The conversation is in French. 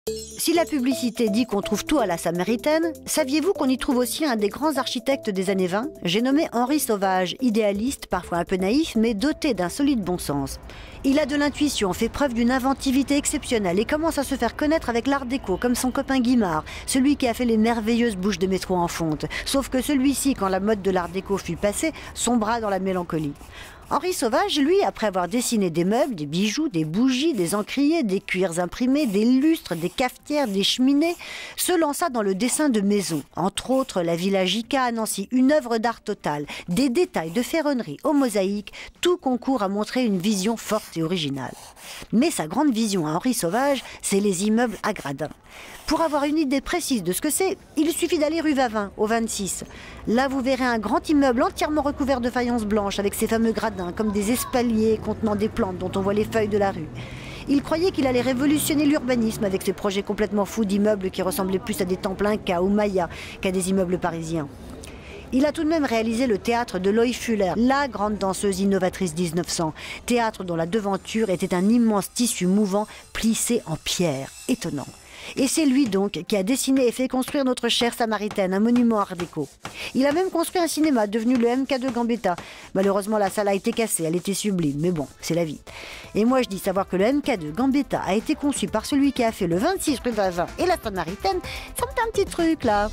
Si la publicité dit qu'on trouve tout à la Samaritaine, saviez-vous qu'on y trouve aussi un des grands architectes des années 20? J'ai nommé Henri Sauvage, idéaliste, parfois un peu naïf, mais doté d'un solide bon sens. Il a de l'intuition, fait preuve d'une inventivité exceptionnelle et commence à se faire connaître avec l'art déco, comme son copain Guimard, celui qui a fait les merveilleuses bouches de métro en fonte. Sauf que celui-ci, quand la mode de l'art déco fut passée, sombra dans la mélancolie. Henri Sauvage, lui, après avoir dessiné des meubles, des bijoux, des bougies, des encriers, des cuirs imprimés, des lustres, des cafetières, des cheminées, se lança dans le dessin de maisons. Entre autres, la Villa Gica à Nancy, une œuvre d'art totale, des détails de ferronnerie aux mosaïques, tout concourt à montrer une vision forte et originale. Mais sa grande vision à Henri Sauvage, c'est les immeubles à gradins. Pour avoir une idée précise de ce que c'est, il suffit d'aller rue Vavin, au 26. Là, vous verrez un grand immeuble entièrement recouvert de faïence blanche, avec ses fameux gradins, comme des espaliers contenant des plantes dont on voit les feuilles de la rue. Il croyait qu'il allait révolutionner l'urbanisme avec ses projets complètement fous d'immeubles qui ressemblaient plus à des temples incas ou mayas qu'à des immeubles parisiens. Il a tout de même réalisé le théâtre de Loie Fuller, la grande danseuse innovatrice 1900, théâtre dont la devanture était un immense tissu mouvant plissé en pierre, étonnant. Et c'est lui donc qui a dessiné et fait construire notre chère Samaritaine, un monument art déco. Il a même construit un cinéma devenu le MK2 Gambetta. Malheureusement, la salle a été cassée, elle était sublime, mais bon, c'est la vie. Et moi je dis savoir que le MK2 Gambetta a été conçu par celui qui a fait le 26 rue Vavin et la Samaritaine, ça me fait un petit truc là.